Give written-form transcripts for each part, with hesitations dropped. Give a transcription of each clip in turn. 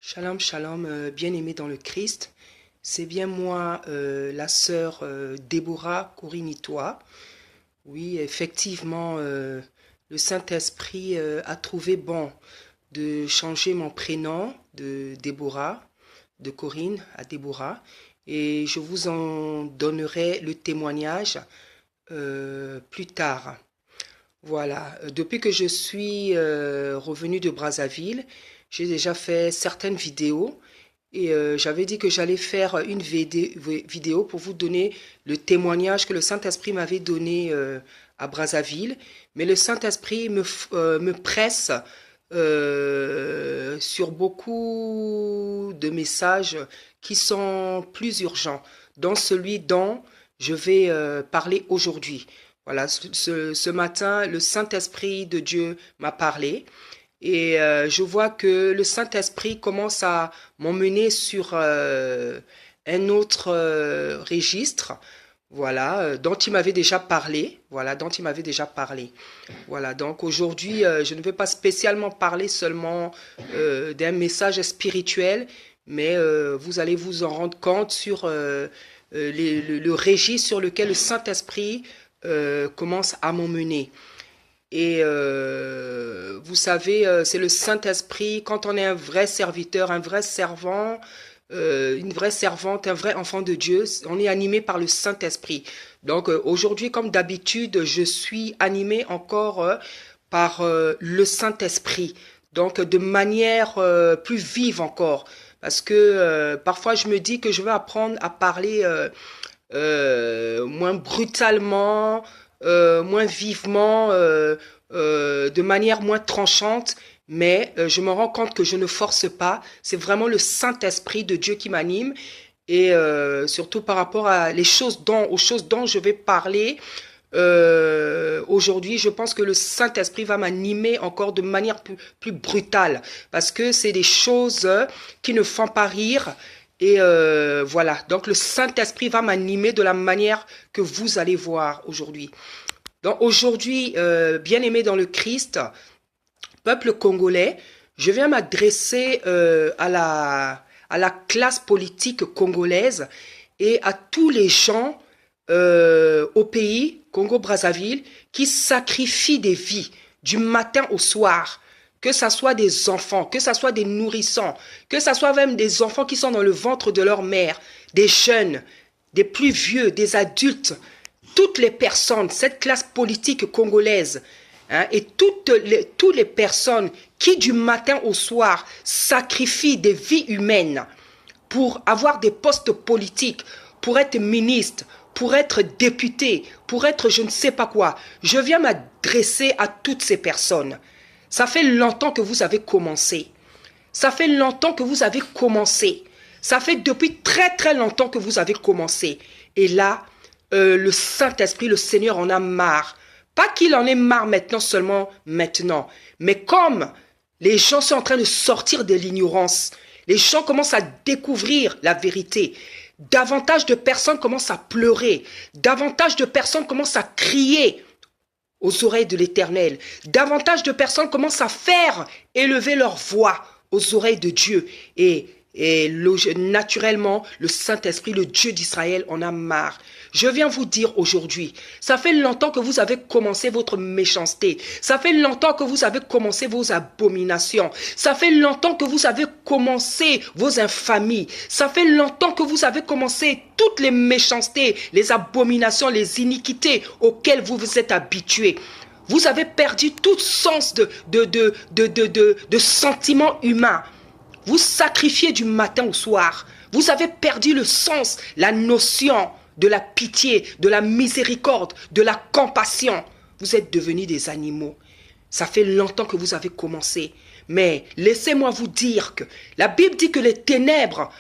Shalom, shalom, bien-aimé dans le Christ. C'est bien moi, la sœur Déborah Kourinitois. Oui, effectivement, le Saint-Esprit a trouvé bon de changer mon prénom de Déborah, de Corinne à Déborah. Et je vous en donnerai le témoignage plus tard. Voilà, depuis que je suis revenu de Brazzaville, j'ai déjà fait certaines vidéos et j'avais dit que j'allais faire une vidéo pour vous donner le témoignage que le Saint-Esprit m'avait donné à Brazzaville. Mais le Saint-Esprit me presse sur beaucoup de messages qui sont plus urgents, dont celui dont je vais parler aujourd'hui. Voilà, ce matin, le Saint-Esprit de Dieu m'a parlé et je vois que le Saint-Esprit commence à m'emmener sur un autre registre, voilà, dont il m'avait déjà parlé, voilà, dont il m'avait déjà parlé. Voilà, donc aujourd'hui, je ne vais pas spécialement parler seulement d'un message spirituel, mais vous allez vous en rendre compte sur le registre sur lequel le Saint-Esprit commence à m'emmener. Et vous savez, c'est le Saint-Esprit, quand on est un vrai serviteur, un vrai servant, une vraie servante, un vrai enfant de Dieu, on est animé par le Saint-Esprit. Donc aujourd'hui, comme d'habitude, je suis animé encore par le Saint-Esprit. Donc de manière plus vive encore. Parce que parfois je me dis que je vais apprendre à parler moins brutalement, moins vivement, de manière moins tranchante, mais je me rends compte que je ne force pas. C'est vraiment le Saint-Esprit de Dieu qui m'anime et surtout par rapport à aux choses dont je vais parler. Aujourd'hui, je pense que le Saint-Esprit va m'animer encore de manière plus brutale parce que c'est des choses qui ne font pas rire. Et voilà, donc le Saint-Esprit va m'animer de la manière que vous allez voir aujourd'hui. Donc aujourd'hui, bien-aimé dans le Christ, peuple congolais, je viens m'adresser à la classe politique congolaise et à tous les gens au pays, Congo-Brazzaville, qui sacrifient des vies du matin au soir. Que ce soit des enfants, que ce soit des nourrissons, que ce soit même des enfants qui sont dans le ventre de leur mère, des jeunes, des plus vieux, des adultes, toutes les personnes, cette classe politique congolaise, hein, et toutes les personnes qui du matin au soir sacrifient des vies humaines pour avoir des postes politiques, pour être ministre, pour être député, pour être je ne sais pas quoi. Je viens m'adresser à toutes ces personnes. Ça fait longtemps que vous avez commencé. Ça fait longtemps que vous avez commencé. Ça fait depuis très très longtemps que vous avez commencé. Et là, le Saint-Esprit, le Seigneur en a marre. Pas qu'il en ait marre maintenant, seulement maintenant. Mais comme les gens sont en train de sortir de l'ignorance, les gens commencent à découvrir la vérité. Davantage de personnes commencent à pleurer. Davantage de personnes commencent à crier aux oreilles de l'Éternel. Davantage de personnes commencent à faire élever leur voix aux oreilles de Dieu. Et naturellement, le Saint-Esprit, le Dieu d'Israël, en a marre. Je viens vous dire aujourd'hui, ça fait longtemps que vous avez commencé votre méchanceté. Ça fait longtemps que vous avez commencé vos abominations. Ça fait longtemps que vous avez commencé vos infamies. Ça fait longtemps que vous avez commencé toutes les méchancetés, les abominations, les iniquités auxquelles vous vous êtes habitués. Vous avez perdu tout sens de sentiments humains. Vous sacrifiez du matin au soir. Vous avez perdu le sens, la notion de la pitié, de la miséricorde, de la compassion. Vous êtes devenus des animaux. Ça fait longtemps que vous avez commencé. Mais laissez-moi vous dire que la Bible dit que les ténèbres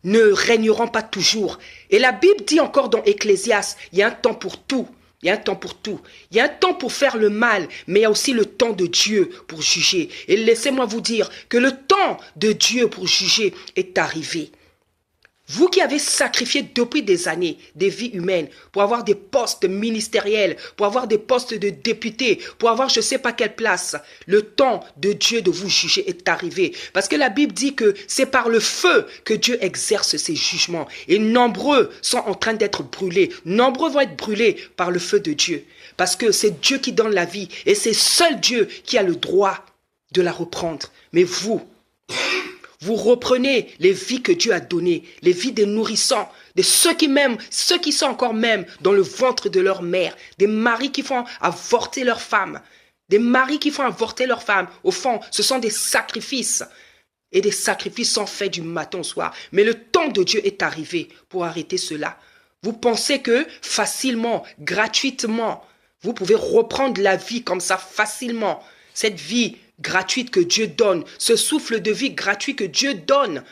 ne régneront pas toujours. Et la Bible dit encore dans Ecclésiaste, il y a un temps pour tout. Il y a un temps pour tout. Il y a un temps pour faire le mal, mais il y a aussi le temps de Dieu pour juger. Et laissez-moi vous dire que le temps de Dieu pour juger est arrivé. Vous qui avez sacrifié depuis des années des vies humaines pour avoir des postes ministériels, pour avoir des postes de députés, pour avoir je ne sais pas quelle place, le temps de Dieu de vous juger est arrivé. Parce que la Bible dit que c'est par le feu que Dieu exerce ses jugements. Et nombreux sont en train d'être brûlés. Nombreux vont être brûlés par le feu de Dieu. Parce que c'est Dieu qui donne la vie et c'est seul Dieu qui a le droit de la reprendre. Mais vous reprenez les vies que Dieu a données, les vies des nourrissants, de ceux qui sont encore même dans le ventre de leur mère, des maris qui font avorter leurs femmes, des maris qui font avorter leurs femmes. Au fond, ce sont des sacrifices. Et des sacrifices sont faits du matin au soir. Mais le temps de Dieu est arrivé pour arrêter cela. Vous pensez que facilement, gratuitement, vous pouvez reprendre la vie comme ça facilement. Cette vie gratuite que Dieu donne, ce souffle de vie gratuit que Dieu donne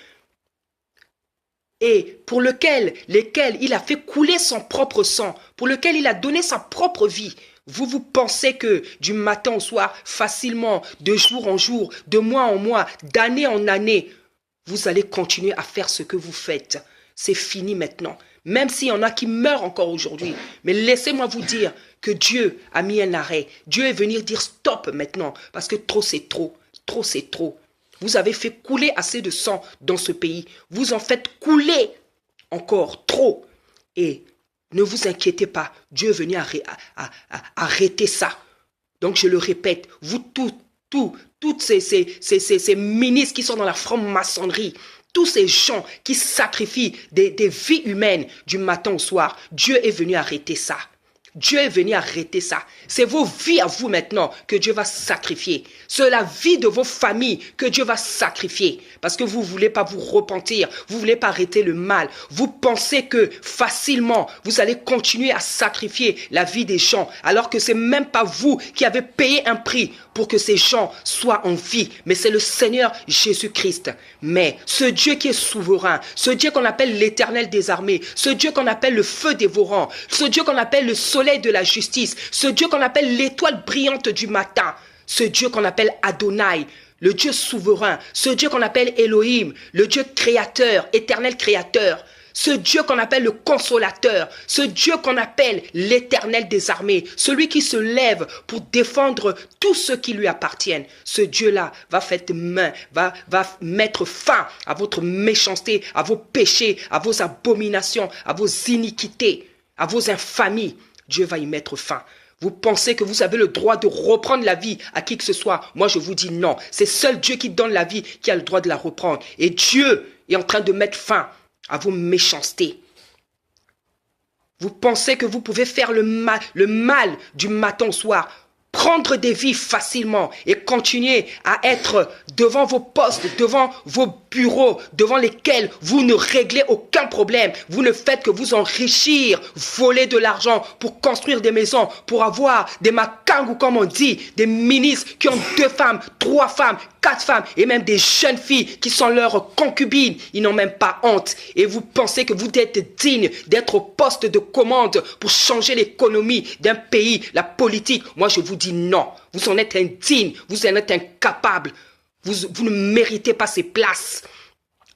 et pour lesquels il a fait couler son propre sang, pour lequel il a donné sa propre vie. Vous pensez que du matin au soir, facilement, de jour en jour, de mois en mois, d'année en année, vous allez continuer à faire ce que vous faites. C'est fini maintenant. Même s'il y en a qui meurent encore aujourd'hui. Mais laissez-moi vous dire que Dieu a mis un arrêt. Dieu est venu dire stop maintenant. Parce que trop c'est trop. Trop c'est trop. Vous avez fait couler assez de sang dans ce pays. Vous en faites couler encore trop. Et ne vous inquiétez pas. Dieu est venu arrêter ça. Donc je le répète. Vous toutes ces ministres qui sont dans la franc-maçonnerie, tous ces gens qui sacrifient des vies humaines du matin au soir, Dieu est venu arrêter ça. Dieu est venu arrêter ça. C'est vos vies à vous maintenant que Dieu va sacrifier. C'est la vie de vos familles que Dieu va sacrifier. Parce que vous ne voulez pas vous repentir. Vous ne voulez pas arrêter le mal. Vous pensez que facilement, vous allez continuer à sacrifier la vie des gens. Alors que ce n'est même pas vous qui avez payé un prix pour que ces gens soient en vie. Mais c'est le Seigneur Jésus-Christ. Mais ce Dieu qui est souverain, ce Dieu qu'on appelle l'Éternel des armées, ce Dieu qu'on appelle le feu dévorant, ce Dieu qu'on appelle le soleil de la justice, ce Dieu qu'on appelle l'étoile brillante du matin, ce Dieu qu'on appelle Adonai, le Dieu souverain, ce Dieu qu'on appelle Elohim, le Dieu créateur, éternel créateur, ce Dieu qu'on appelle le consolateur, ce Dieu qu'on appelle l'Éternel des armées, celui qui se lève pour défendre tous ceux qui lui appartiennent. Ce Dieu-là va va mettre fin à votre méchanceté, à vos péchés, à vos abominations, à vos iniquités, à vos infamies. Dieu va y mettre fin. Vous pensez que vous avez le droit de reprendre la vie à qui que ce soit. Moi, je vous dis non. C'est seul Dieu qui donne la vie qui a le droit de la reprendre. Et Dieu est en train de mettre fin à vos méchancetés. Vous pensez que vous pouvez faire le mal du matin au soir, prendre des vies facilement et continuer à être devant vos postes, devant vos bureaux, devant lesquels vous ne réglez aucun problème. Vous ne faites que vous enrichir, voler de l'argent pour construire des maisons, pour avoir des makangou, comme on dit, des ministres qui ont 2 femmes, 3 femmes, 4 femmes et même des jeunes filles qui sont leurs concubines. Ils n'ont même pas honte. Et vous pensez que vous êtes digne d'être au poste de commande pour changer l'économie d'un pays, la politique. Moi, je vous dis non. Vous en êtes indigne. Vous en êtes incapable. Vous ne méritez pas ces places.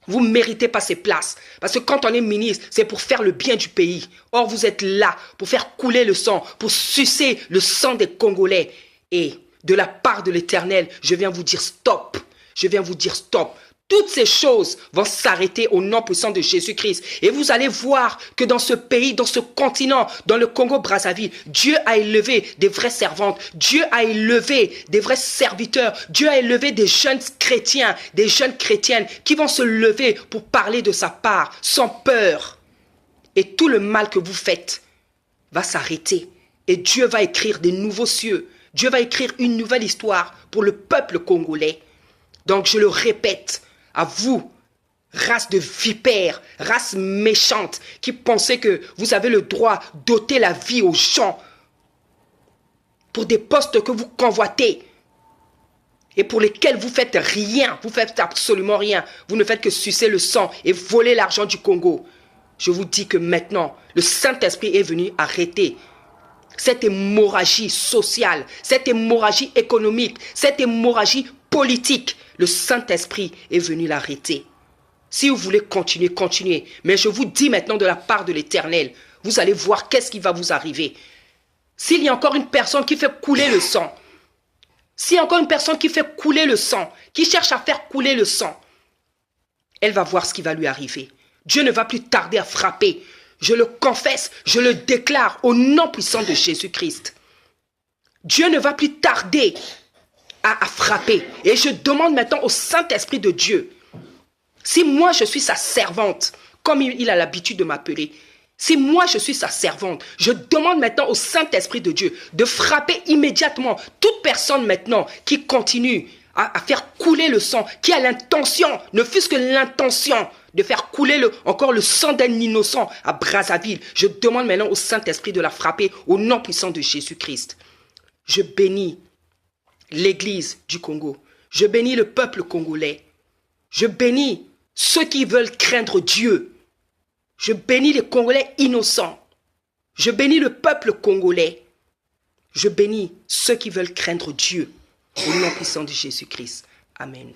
Vous ne méritez pas ces places. Parce que quand on est ministre, c'est pour faire le bien du pays. Or, vous êtes là pour faire couler le sang, pour sucer le sang des Congolais. Et de la part de l'Éternel, je viens vous dire stop. Je viens vous dire stop. Toutes ces choses vont s'arrêter au nom puissant de Jésus-Christ. Et vous allez voir que dans ce pays, dans ce continent, dans le Congo-Brazzaville, Dieu a élevé des vraies servantes. Dieu a élevé des vrais serviteurs. Dieu a élevé des jeunes chrétiens, des jeunes chrétiennes qui vont se lever pour parler de sa part, sans peur. Et tout le mal que vous faites va s'arrêter. Et Dieu va écrire des nouveaux cieux. Dieu va écrire une nouvelle histoire pour le peuple congolais. Donc je le répète, à vous, race de vipères, race méchante, qui pensez que vous avez le droit d'ôter la vie aux gens pour des postes que vous convoitez et pour lesquels vous faites rien, vous faites absolument rien. Vous ne faites que sucer le sang et voler l'argent du Congo. Je vous dis que maintenant, le Saint-Esprit est venu arrêter cette hémorragie sociale, cette hémorragie économique, cette hémorragie politique. Le Saint-Esprit est venu l'arrêter. Si vous voulez continuer, continuez. Mais je vous dis maintenant de la part de l'Éternel, vous allez voir qu'est-ce qui va vous arriver. S'il y a encore une personne qui fait couler le sang, s'il y a encore une personne qui fait couler le sang, qui cherche à faire couler le sang, elle va voir ce qui va lui arriver. Dieu ne va plus tarder à frapper. Je le confesse, je le déclare au nom puissant de Jésus-Christ. Dieu ne va plus tarder à frapper. Et je demande maintenant au Saint-Esprit de Dieu, si moi je suis sa servante, comme il a l'habitude de m'appeler, si moi je suis sa servante, je demande maintenant au Saint-Esprit de Dieu de frapper immédiatement toute personne maintenant qui continue à faire couler le sang, qui a l'intention, ne fût-ce que l'intention de faire couler encore le sang d'un innocent à Brazzaville. Je demande maintenant au Saint-Esprit de la frapper au nom puissant de Jésus-Christ. Je bénis l'Église du Congo. Je bénis le peuple congolais. Je bénis ceux qui veulent craindre Dieu. Je bénis les Congolais innocents. Je bénis le peuple congolais. Je bénis ceux qui veulent craindre Dieu. Au nom puissant de Jésus-Christ. Amen.